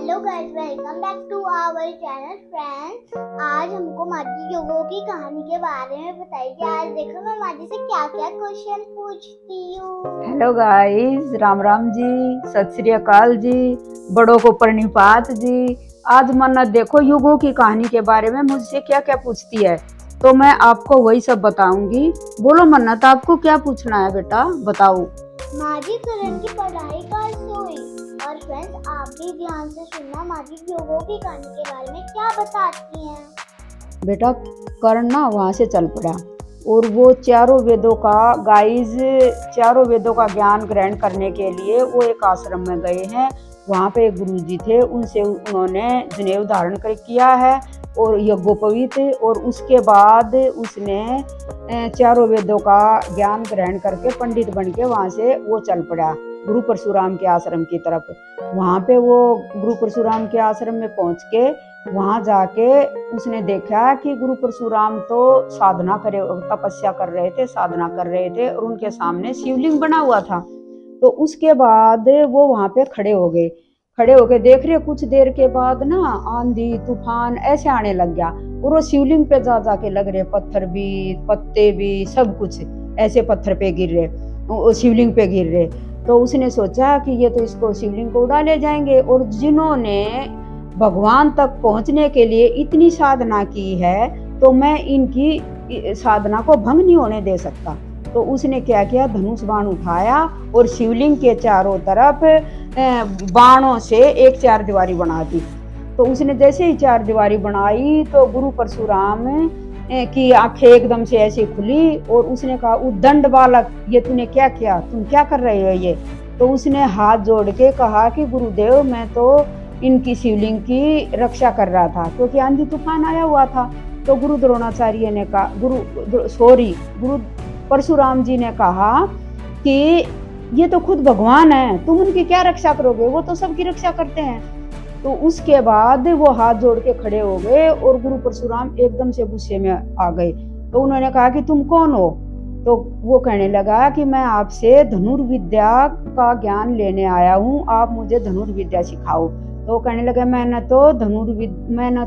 Hello guys, welcome back to our channel friends. आज हमको माजी जोगो की कहानी के बारे में बताइए। आज देखो मैं माजी से क्या क्या क्वेश्चन पूछती हूँ। हेलो गाइस, राम राम जी, सत श्री अकाल जी, बड़ों को प्रणिपात जी। आज मन्नत देखो युगों की कहानी के बारे में मुझसे क्या क्या पूछती है, तो मैं आपको वही सब बताऊंगी। बोलो मन्नत, आपको क्या पूछना है बेटा, बताओ। माजी करण की पढ़ाई कहाँ से हुई? और फ्रेंड्स आप भी ध्यान से सुनना, माजी जोगो की कहानी के बारे में क्या बताती हैं। बेटा कर्ण ना वहाँ से चल पड़ा और वो चारों वेदों का ज्ञान ग्रहण करने के लिए वो एक आश्रम में गए हैं। वहाँ पे एक गुरु जी थे, उनसे उन्होंने जनेऊ धारण कर किया है और यज्ञोपवीत, और उसके बाद उसने चारों वेदों का ज्ञान ग्रहण करके पंडित बन के वहाँ से वो चल पड़ा गुरु परशुराम के आश्रम की तरफ। वहाँ पे वो गुरु परशुराम के आश्रम में पहुँच के वहां जाके उसने देखा कि गुरु परशुराम तो तपस्या कर रहे थे, साधना कर रहे थे, और उनके सामने शिवलिंग बना हुआ था। तो उसके बाद वो वहां पे खड़े होके देख रहे। कुछ देर के बाद ना आंधी तूफान ऐसे आने लग गया और वो शिवलिंग पे जा के लग रहे, पत्थर भी पत्ते भी सब कुछ ऐसे पत्थर पे गिर रहे, शिवलिंग पे गिर रहे। तो उसने सोचा कि ये तो इसको शिवलिंग को उड़ा ले जाएंगे, और जिन्होंने भगवान तक पहुंचने के लिए इतनी साधना की है तो मैं इनकी साधना को भंग नहीं होने दे सकता। तो उसने क्या किया, धनुष बाण उठाया और शिवलिंग के चारों तरफ बाणों से एक चार दीवारी बना दी। तो उसने जैसे ही चार दीवारी बनाई तो गुरु परशुराम की आंखें एकदम से ऐसी खुली और उसने कहा, उद्दंड बालक, ये तूने क्या किया, तुम क्या कर रहे हो ये? तो उसने हाथ जोड़ के कहा कि गुरुदेव, मैं तो इनकी शिवलिंग की रक्षा कर रहा था क्योंकि आंधी तूफान आया हुआ था। तो गुरु द्रोणाचार्य ने कहा, गुरु परशुराम जी ने कहा कि ये तो खुद भगवान है, तुम उनकी क्या रक्षा करोगे, वो तो सबकी रक्षा करते हैं। तो उसके बाद वो हाथ जोड़ के खड़े हो गए और गुरु परशुराम एकदम से गुस्से में आ गए। तो उन्होंने कहा कि तुम कौन हो? तो वो कहने लगा कि मैं आपसे धनुर्विद्या का ज्ञान लेने आया हूँ, आप मुझे धनुर्विद्या सिखाओ। तो कहने लगे, मैंने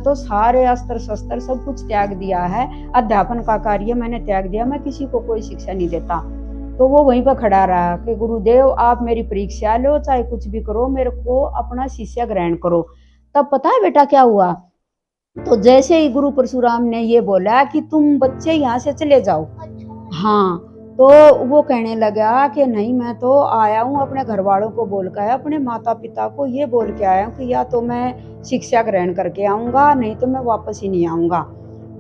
तो सारे अस्त्र शस्त्र सब कुछ त्याग दिया है, अध्यापन का कार्य मैंने त्याग दिया, मैं किसी को कोई शिक्षा नहीं देता। तो वो वहीं पर खड़ा रहा कि गुरुदेव आप मेरी परीक्षा लो, चाहे कुछ भी करो, मेरे को अपना शिष्य ग्रहण करो। तब पता है बेटा क्या हुआ? तो जैसे ही गुरु परशुराम ने ये बोला कि तुम बच्चे यहाँ से चले जाओ, हाँ, तो वो कहने लगा कि नहीं, मैं तो आया हूँ अपने घर वालों को बोल के आया, अपने माता पिता को ये बोल के आया हूँ कि या तो मैं शिक्षा ग्रहण करके आऊंगा, नहीं तो मैं वापस ही नहीं आऊंगा।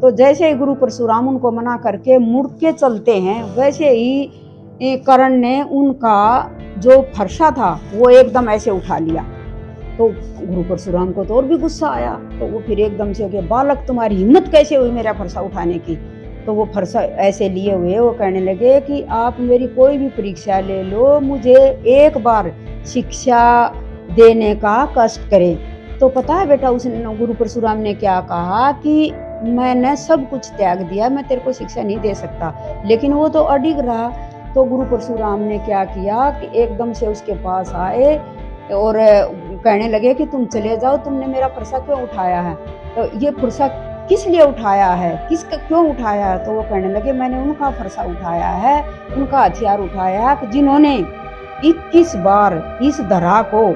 तो जैसे ही गुरु परशुराम उनको मना करके मुड़ के चलते हैं, वैसे ही कर्ण ने उनका जो फरसा था वो एकदम ऐसे उठा लिया। तो गुरु परशुराम को तो और भी गुस्सा आया। तो वो फिर एकदम से कि बालक, तुम्हारी हिम्मत कैसे हुई मेरा फरसा उठाने की? तो वो फरसा ऐसे लिए हुए वो कहने लगे कि आप मेरी कोई भी परीक्षा ले लो, मुझे एक बार शिक्षा देने का कष्ट करें। तो पता है बेटा उसने, गुरु परशुराम ने क्या कहा कि मैंने सब कुछ त्याग दिया, मैं तेरे को शिक्षा नहीं दे सकता। लेकिन वो तो अडिग रहा। तो गुरु परशुराम ने क्या किया कि एकदम से उसके पास आए और कहने लगे कि तुम चले जाओ, तुमने मेरा फरसा क्यों उठाया है? तो ये फरसा किस लिए उठाया है, किसका क्यों उठाया है? तो वो कहने लगे, मैंने उनका फरसा उठाया है, उनका हथियार उठाया है जिन्होंने 21 बार इस धरा को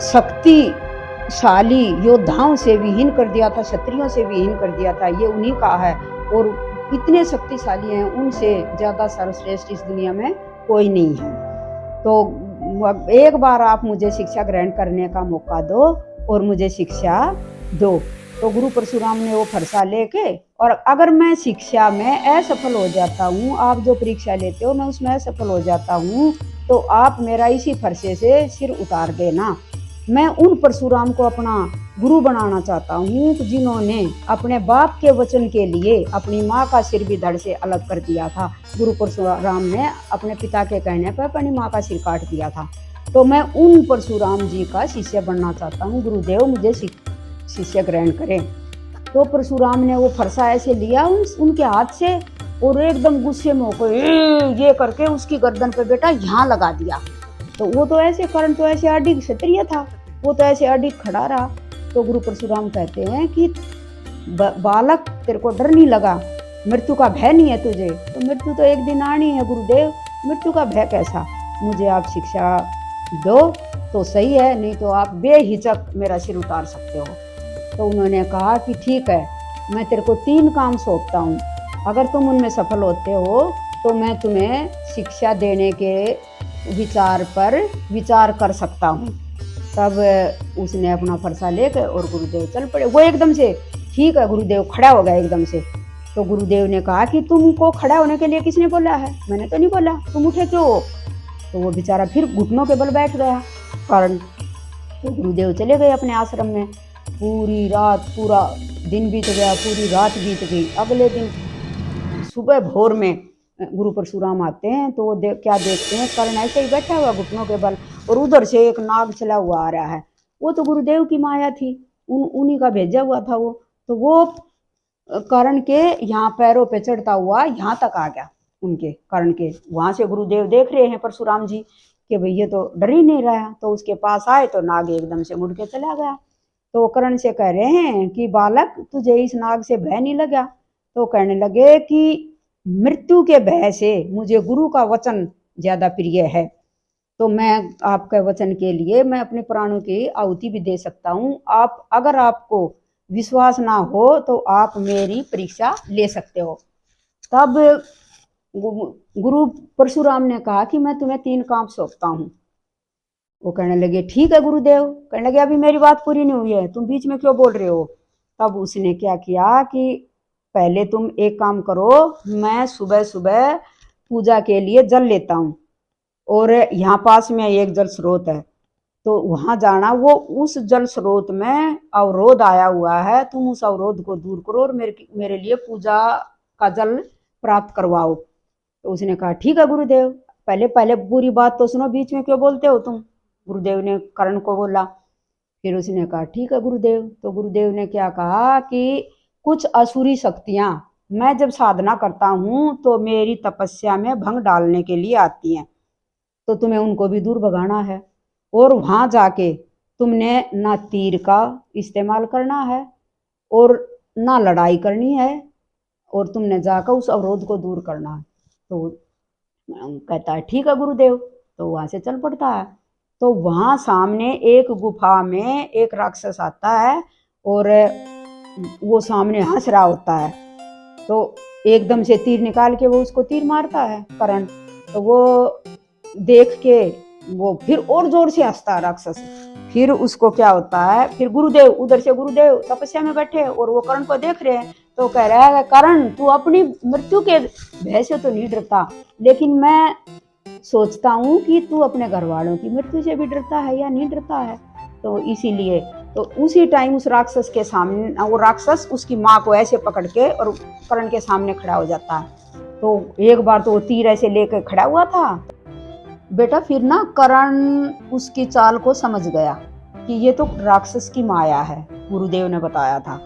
शक्तिशाली योद्धाओं से विहीन कर दिया था, क्षत्रियों से विहीन कर दिया था, ये उन्हीं का है। और इतने शक्तिशाली हैं, उनसे ज्यादा सर्वश्रेष्ठ इस दुनिया में कोई नहीं है। तो एक बार आप मुझे शिक्षा ग्रहण करने का मौका दो और मुझे शिक्षा दो। तो गुरु परशुराम ने वो फरसा लेके, और अगर मैं शिक्षा में असफल हो जाता हूँ, आप जो परीक्षा लेते हो मैं उसमें असफल हो जाता हूँ, तो आप मेरा इसी फरसे से सिर उतार देना। मैं उन परशुराम को अपना गुरु बनाना चाहता हूँ जिन्होंने अपने बाप के वचन के लिए अपनी माँ का सिर भी धड़ से अलग कर दिया था। गुरु परशुराम ने अपने पिता के कहने पर अपनी माँ का सिर काट दिया था। तो मैं उन परशुराम जी का शिष्य बनना चाहता हूँ, गुरुदेव मुझे शिष्य ग्रहण करें। तो परशुराम ने वो फरसा ऐसे लिया उनके हाथ से और एकदम गुस्से में होकर ये करके उसकी गर्दन पे बेटा यहाँ लगा दिया। तो वो तो ऐसे कर्ण तो ऐसे अडिग क्षत्रिय था, वो तो ऐसे अडिग खड़ा रहा। तो गुरु परशुराम कहते हैं कि बालक, तेरे को डर नहीं लगा, मृत्यु का भय नहीं है तुझे? तो मृत्यु तो एक दिन आनी है गुरुदेव, मृत्यु का भय कैसा? मुझे आप शिक्षा दो तो सही है, नहीं तो आप बेहिचक मेरा सिर उतार सकते हो। तो उन्होंने कहा कि ठीक है, मैं तेरे को 3 काम सौंपता हूँ, अगर तुम उनमें सफल होते हो तो मैं तुम्हें शिक्षा देने के विचार पर विचार कर सकता हूँ। तब उसने अपना फरसा लेकर और गुरुदेव चल पड़े। वो एकदम से ठीक है गुरुदेव, खड़ा हो गया एकदम से। तो गुरुदेव ने कहा कि तुमको खड़ा होने के लिए किसने बोला है? मैंने तो नहीं बोला, तुम उठे क्यों हो? तो वो बेचारा फिर घुटनों के बल बैठ गया कारण। तो गुरुदेव चले गए अपने आश्रम में। पूरी रात, पूरा दिन बीत गया, पूरी रात बीत गई। अगले दिन सुबह भोर में गुरु परशुराम आते हैं तो वो क्या देखते हैं, कर्ण ऐसे ही बैठा हुआ घुटनों के बल, और उधर से एक नाग चला हुआ आ रहा है। वो तो गुरुदेव की माया थी, उन्हीं का भेजा हुआ था वो। तो वो कर्ण के यहाँ पैरों पे चढ़ता हुआ यहाँ तक आ गया, उनके कर्ण के। वहां से गुरुदेव देख रहे हैं परशुराम जी कि भाई ये तो डर ही नहीं रहा। तो उसके पास आए तो नाग एकदम से मुड़ के चला गया। तो कर्ण से कह रहे हैं कि बालक, तुझे इस नाग से भय नहीं लगा? तो कहने लगे कि मृत्यु के भय से मुझे गुरु का वचन ज्यादा प्रिय है, तो मैं आपके वचन के लिए मैं अपने प्राणों की आहुति भी दे सकता हूँ। आप, अगर आपको विश्वास ना हो तो आप मेरी परीक्षा ले सकते हो। तब गुरु परशुराम ने कहा कि मैं तुम्हें 3 काम सौंपता हूँ। वो कहने लगे ठीक है गुरुदेव। कहने लगे अभी मेरी बात पूरी नहीं हुई है, तुम बीच में क्यों बोल रहे हो? तब उसने क्या किया कि पहले तुम एक काम करो, मैं सुबह सुबह पूजा के लिए जल लेता हूँ, और यहाँ पास में एक जल स्रोत है, तो वहां जाना। वो उस जल स्रोत में अवरोध आया हुआ है, तुम उस अवरोध को दूर करो और मेरे लिए पूजा का जल प्राप्त करवाओ। तो उसने कहा ठीक है गुरुदेव, पहले पहले पूरी बात तो सुनो, बीच में क्यों बोलते हो तुम? गुरुदेव ने कर्ण को बोला। फिर उसने कहा ठीक है गुरुदेव। तो गुरुदेव ने क्या कहा कि कुछ असुरी शक्तियां मैं जब साधना करता हूँ तो मेरी तपस्या में भंग डालने के लिए आती हैं, तो तुम्हें उनको भी दूर भगाना है। और वहां जाके तुमने ना तीर का इस्तेमाल करना है और ना लड़ाई करनी है, और तुमने जाकर उस अवरोध को दूर करना है। तो कहता है ठीक है गुरुदेव। तो वहां से चल पड़ता है। तो वहां सामने एक गुफा में एक राक्षस आता है, और वो सामने हंस रहा होता है। तो एकदम से तीर निकाल के वो उसको तीर मारता है कर्ण। तो वो देख के वो फिर और जोर से हंसता है राक्षस। फिर उसको क्या होता है, फिर गुरुदेव, उधर से गुरुदेव तपस्या में बैठे और वो कर्ण को देख रहे हैं। तो कह रहा है कर्ण, तू अपनी मृत्यु के भय से तो नहीं डरता, लेकिन मैं सोचता हूँ कि तू अपने घर वालों की मृत्यु से भी डरता है या नहीं डरता है। तो इसीलिए तो उसी टाइम उस राक्षस के सामने, वो राक्षस उसकी माँ को ऐसे पकड़ के और कर्ण के सामने खड़ा हो जाता है। तो एक बार तो वो तीर ऐसे लेकर खड़ा हुआ था बेटा। फिर ना कर्ण उसकी चाल को समझ गया कि ये तो राक्षस की माया है, गुरुदेव ने बताया था।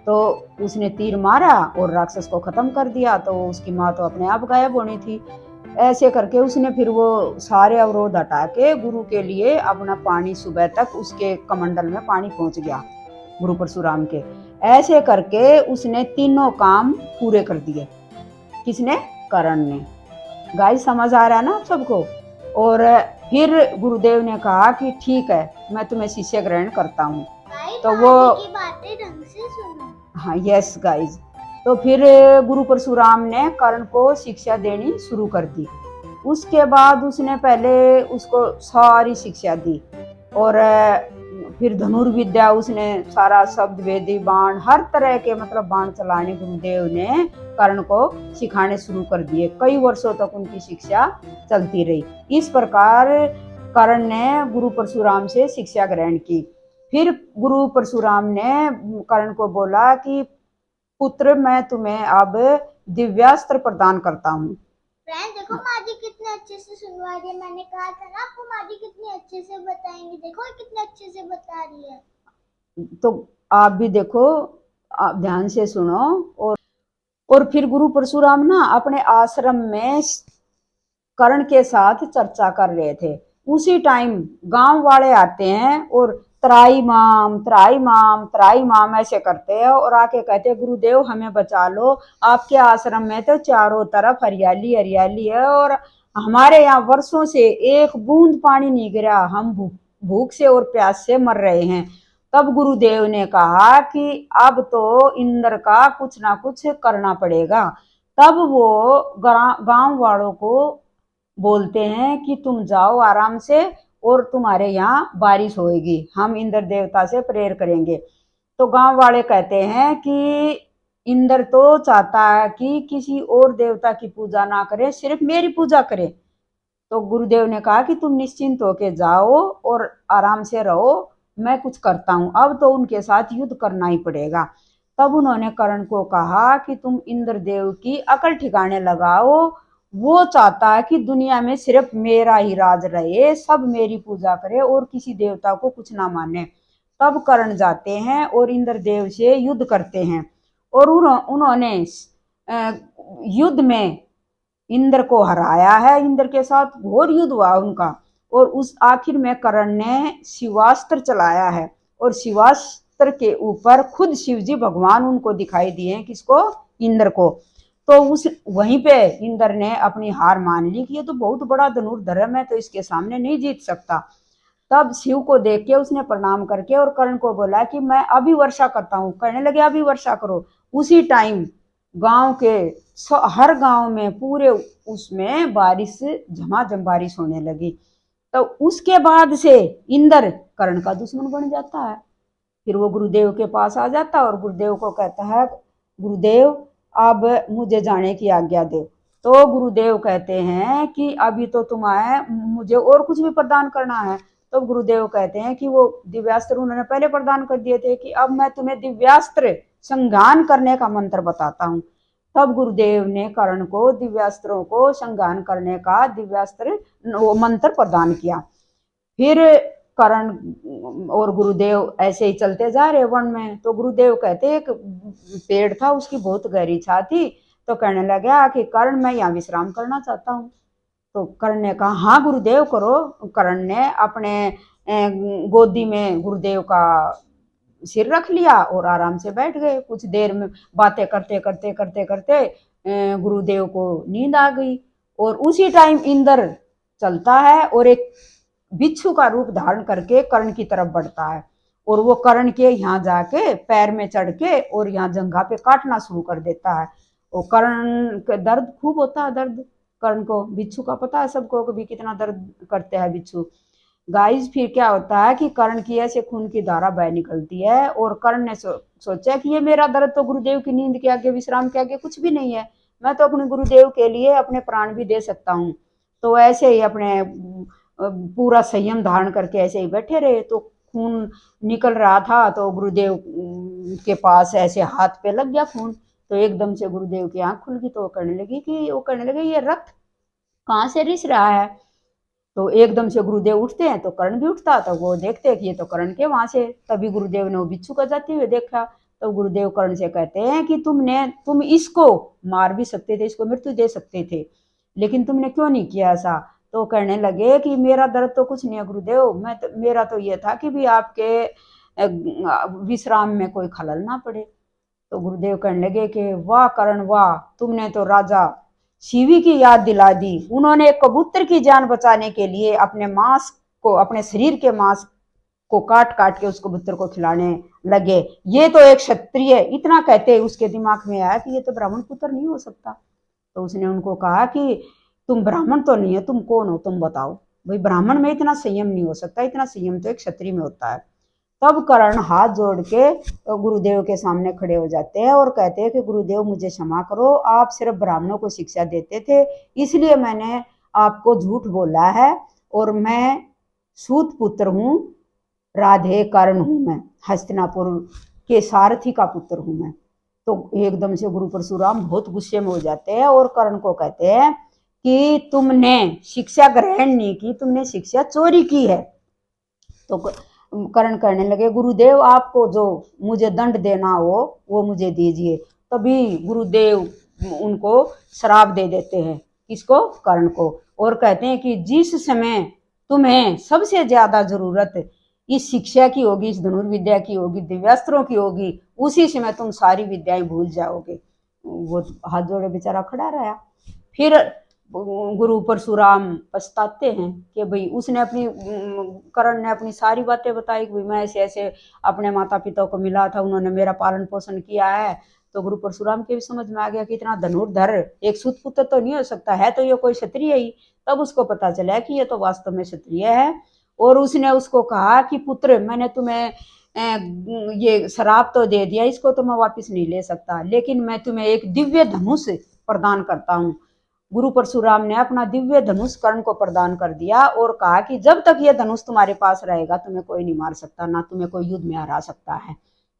तो उसने तीर मारा और राक्षस को खत्म कर दिया। तो उसकी माँ तो अपने आप गायब होनी थी। ऐसे करके उसने फिर वो सारे अवरोध हटा के गुरु के लिए अपना पानी, सुबह तक उसके कमंडल में पानी पहुंच गया गुरु परशुराम के। ऐसे करके उसने 3 काम पूरे कर दिए। किसने? कर्ण ने। गाइस समझ आ रहा है ना आप सबको? और फिर गुरुदेव ने कहा कि ठीक है, मैं तुम्हें शिष्य ग्रहण करता हूँ। तो वो की बातें ढंग से सुनो। हाँ, यस गाइस। तो फिर गुरु परशुराम ने कर्ण को शिक्षा देनी शुरू कर दी। उसके बाद उसने पहले उसको सारी शिक्षा दी, और फिर धनुर्विद्या उसने सारा, शब्द वेदी, बाण, हर तरह के मतलब बाण चलाने गुरुदेव ने कर्ण को सिखाने शुरू कर दिए। कई वर्षों तक उनकी शिक्षा चलती रही। इस प्रकार कर्ण ने गुरु परशुराम से शिक्षा ग्रहण की। फिर गुरु परशुराम ने कर्ण को बोला कि पुत्र, मैं तुम्हें अब दिव्यास्त्र प्रदान करता हूँ। फ्रेंड देखो, माँ जी कितने अच्छे से सुनवा रही है। मैंने कहा था ना आपको, माँ जी कितने अच्छे से बताएंगे। देखो कितने अच्छे से बता रही है। तो आप भी देखो, आप ध्यान से सुनो। और फिर गुरु परशुराम ना अपने आश्रम में कर्ण के साथ चर्चा कर रहे थे। उसी टाइम गांव वाले आते हैं और त्राई माम त्राई माम त्राई माम ऐसे करते हैं और आके कहते हैं गुरुदेव हमें बचा लो, आपके आश्रम में तो चारों तरफ हरियाली हरियाली है और हमारे यहाँ वर्षों से एक बूंद पानी नहीं गिरा, हम भूख से और प्यास से मर रहे हैं। तब गुरुदेव ने कहा कि अब तो इंद्र का कुछ ना कुछ करना पड़ेगा। तब वो गांव वालों को बोलते हैं कि तुम जाओ आराम से और तुम्हारे यहाँ बारिश होएगी, हम इंद्र देवता से प्रेयर करेंगे। तो गांव वाले कहते हैं कि इंद्र तो चाहता है कि किसी और देवता की पूजा ना करे, सिर्फ मेरी पूजा करे। तो गुरुदेव ने कहा कि तुम निश्चिंत होके जाओ और आराम से रहो, मैं कुछ करता हूँ। अब तो उनके साथ युद्ध करना ही पड़ेगा। तब उन्होंने कर्ण को कहा कि तुम इंद्रदेव की अकल ठिकाने लगाओ, वो चाहता है कि दुनिया में सिर्फ मेरा ही राज रहे, सब मेरी पूजा करे और किसी देवता को कुछ ना माने। तब कर्ण जाते हैं और इंद्रदेव से युद्ध करते हैं और उन्होंने युद्ध में इंद्र को हराया है। इंद्र के साथ घोर युद्ध हुआ उनका और उस आखिर में कर्ण ने शिवास्त्र चलाया है और शिवास्त्र के ऊपर खुद शिवजी भगवान उनको दिखाई दिए, किसको? इंद्र को। तो उस वहीं पे इंद्र ने अपनी हार मान ली कि ये तो बहुत बड़ा धनुर्धर है, मैं तो इसके सामने नहीं जीत सकता। तब शिव को देख के उसने प्रणाम करके और कर्ण को बोला कि मैं अभी वर्षा करता हूँ। कहने लगे अभी वर्षा करो। उसी टाइम गांव के हर गांव में पूरे उसमें बारिश, झमाझम बारिश होने लगी। तो उसके बाद से इंद्र कर्ण का दुश्मन बन जाता है। फिर वो गुरुदेव के पास आ जाता है और गुरुदेव को कहता है गुरुदेव अब मुझे जाने की आज्ञा दे। तो गुरुदेव कहते हैं कि अभी तो तुम्हें मुझे और कुछ भी प्रदान करना है। तो गुरुदेव कहते हैं कि वो दिव्यास्त्र उन्होंने पहले प्रदान कर दिए थे कि अब मैं तुम्हें दिव्यास्त्र संज्ञान करने का मंत्र बताता हूँ। तब गुरुदेव ने कर्ण को दिव्यास्त्रों को संज्ञान करने का दिव्यास्त्र मंत्र प्रदान किया। फिर कर्ण और गुरुदेव ऐसे ही चलते जा रहे वन में। तो गुरुदेव कहते एक पेड़ था, उसकी बहुत गहरी छाल थी। तो कहने लगा कि कर्ण मैं यहाँ विश्राम करना चाहता हूँ। तो कर्ण ने कहा हाँ गुरुदेव करो। कर्ण ने अपने गोदी में गुरुदेव का सिर रख लिया और आराम से बैठ गए। कुछ देर में बातें करते करते करते करते गुरुदेव को नींद आ गई और उसी टाइम इंद्र चलता है और एक बिच्छू का रूप धारण करके कर्ण की तरफ बढ़ता है और वो कर्ण के यहाँ जाके पैर में चढ़ के और यहाँ जंघा पे काटना शुरू कर देता है। वो कर्ण का दर्द खूब होता है, दर्द कर्ण को। बिच्छू का पता है सबको कि कितना दर्द करते हैं बिच्छू। गाइस फिर क्या होता है कि कर्ण की ऐसे खून की धारा बह निकलती है और कर्ण ने सोचा कि ये मेरा दर्द तो गुरुदेव की नींद के आगे, विश्राम के आगे कुछ भी नहीं है, मैं तो अपने गुरुदेव के लिए अपने प्राण भी दे सकता हूँ। तो ऐसे ही अपने पूरा संयम धारण करके ऐसे ही बैठे रहे। तो खून निकल रहा था तो गुरुदेव के पास ऐसे हाथ पे लग गया खून। तो एकदम से गुरुदेव की आंख खुल गई। तो वो कहने लगे ये रक्त कहाँ से रिस रहा है। तो एकदम से गुरुदेव उठते हैं तो कर्ण भी उठता। तो वो देखते हैं कि ये तो कर्ण के वहां से। तभी गुरुदेव ने वो बिच्छू का जाते हुए देखा। तो गुरुदेव कर्ण से कहते हैं कि तुम इसको मार भी सकते थे, इसको मृत्यु दे सकते थे, लेकिन तुमने क्यों नहीं किया ऐसा। तो कहने लगे कि मेरा दर्द तो कुछ नहीं है गुरुदेव, मेरा तो ये था कि भी आपके विश्राम में कोई खलल ना पड़े। तो गुरुदेव कहने लगे कि वाह कर्ण वाह, तुमने तो राजा शिवी की याद दिला दी। उन्होंने एक कबूतर की जान बचाने के लिए अपने मांस को, अपने शरीर के मांस को काट काट के उस कबूतर को खिलाने लगे। ये तो एक क्षत्रिय। इतना कहते उसके दिमाग में आया कि ये तो ब्राह्मण पुत्र नहीं हो सकता। तो उसने उनको कहा कि तुम ब्राह्मण तो नहीं है, तुम कौन हो, तुम बताओ। भाई ब्राह्मण में इतना संयम नहीं हो सकता, इतना संयम तो एक क्षत्रिय में होता है। तब कर्ण हाथ जोड़ के गुरुदेव के सामने खड़े हो जाते हैं और कहते हैं कि गुरुदेव मुझे क्षमा करो, आप सिर्फ ब्राह्मणों को शिक्षा देते थे, इसलिए मैंने आपको झूठ बोला है और मैं सूत पुत्र हूँ, राधे कर्ण हूँ, मैं हस्तिनापुर के सारथी का पुत्र हूँ मैं। तो एकदम से गुरु परशुराम बहुत गुस्से में हो जाते हैं और कर्ण को कहते हैं कि तुमने शिक्षा ग्रहण नहीं की, तुमने शिक्षा चोरी की है। तो कर्ण कहने लगे गुरुदेव आपको जो मुझे दंड देना हो वो मुझे दीजिए। तभी गुरुदेव उनको श्राप दे देते हैं, किसको? कर्ण को। और कहते हैं कि जिस समय तुम्हें सबसे ज्यादा जरूरत इस शिक्षा की होगी, इस धनुर्विद्या की होगी, दिव्यास्त्रों की होगी, उसी से मैं तुम सारी विद्याएं भूल जाओगे। वो हाथ जोड़े बेचारा खड़ा रहा। फिर गुरु परशुराम पछताते हैं कि भाई उसने अपनी कर्ण ने अपनी सारी बातें बताई कि भाई मैं ऐसे ऐसे अपने माता पिता को मिला था, उन्होंने मेरा पालन पोषण किया है। तो गुरु परशुराम के भी समझ में आ गया कि इतना धनुर्धर एक सूत पुत्र तो नहीं हो सकता है, तो ये कोई क्षत्रिय ही। तब उसको पता चला कि ये तो वास्तव में क्षत्रिय है। और उसने उसको कहा कि पुत्र, मैंने तुम्हें ये शराब तो दे दिया, इसको तो मैं वापस नहीं ले सकता, लेकिन मैं तुम्हें एक दिव्य धनुष प्रदान करता हूँ। गुरु परशुराम ने अपना दिव्य धनुष कर्ण को प्रदान कर दिया और कहा कि जब तक ये धनुष तुम्हारे पास रहेगा तुम्हें कोई नहीं मार सकता, ना तुम्हें कोई युद्ध में हरा सकता है।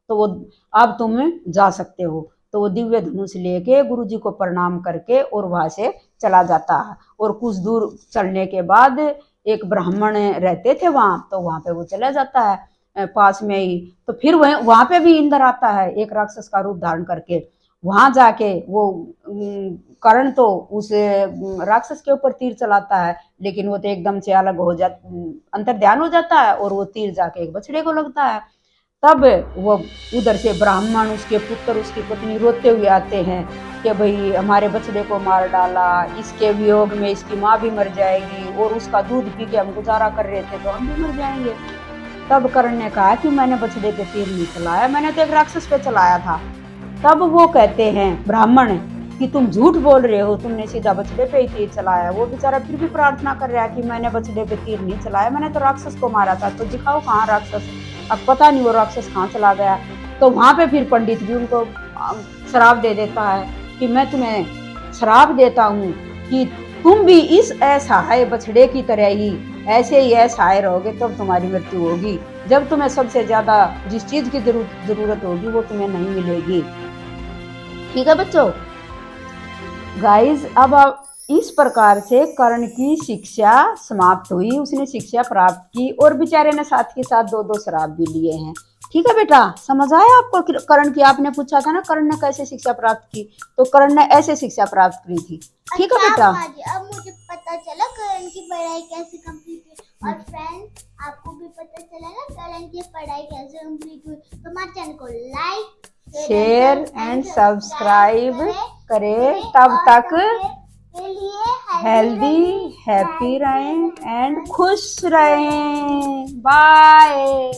तो वो अब तुम जा सकते हो। तो वो दिव्य धनुष लेके गुरु जी को प्रणाम करके और वहां से चला जाता है। और कुछ दूर चलने के बाद एक ब्राह्मण रहते थे वहां, तो वहां पे वो चला जाता है पास में ही। तो फिर वहां पे भी इंद्र आता है एक राक्षस का रूप धारण करके। वहां जाके वो कर्ण तो उस राक्षस के ऊपर तीर चलाता है, लेकिन वो तो एकदम से अलग हो जाता, अंतर ध्यान हो जाता है और वो तीर जाके एक बछड़े को लगता है। तब वो उधर से ब्राह्मण, उसके पुत्र, उसकी पत्नी रोते हुए आते हैं कि भाई हमारे बछड़े को मार डाला, इसके वियोग में इसकी माँ भी मर जाएगी और उसका दूध पी के हम गुजारा कर रहे थे तो हम भी मर जाएंगे। तब कर्ण ने कहा कि मैंने बछड़े पे तीर नहीं चलाया, मैंने तो एक राक्षस पे चलाया था। तब वो कहते हैं ब्राह्मण कि तुम झूठ बोल रहे हो, तुमने सीधा बछड़े पे ही तीर चलाया। वो बेचारा फिर भी प्रार्थना कर रहा है कि मैंने बछड़े पे तीर नहीं चलाया, मैंने तो राक्षस को मारा था। तो दिखाओ कहाँ राक्षस। अब पता नहीं वो राक्षस कहाँ चला गया। तो वहां पे फिर पंडित भी उनको श्राप दे देता है कि मैं तुम्हें श्राप देता हूँ कि तुम भी इस असहाय बछड़े की तरह ही ऐसे ही असहाय रहोगे, तब तुम्हारी मृत्यु होगी। जब तुम्हें सबसे ज्यादा जिस चीज की जरूरत होगी वो तुम्हें नहीं मिलेगी। ठीक है बच्चों। गाइज, अब इस प्रकार से कर्ण की शिक्षा समाप्त हुई, उसने शिक्षा प्राप्त की और बेचारे ने साथ के साथ 2-2 श्राप भी लिए हैं। ठीक है बेटा, समझ आया आपको कर्ण की? आपने पूछा था ना कर्ण ने कैसे शिक्षा प्राप्त की, तो कर्ण ने ऐसे शिक्षा प्राप्त की थी। ठीक है बेटा, अब मुझे पता चला कर्ण की पढ़ाई कैसे कंप्लीट हुई। और फ्रेंड्स, आपको भी पता चला ना कर्ण की पढ़ाई कैसे कंप्लीट हुई। तो हमारे चैनल को लाइक, शेयर एंड सब्सक्राइब करें। तब तक हेल्दी, हैप्पी रहें एंड खुश रहें। बाय।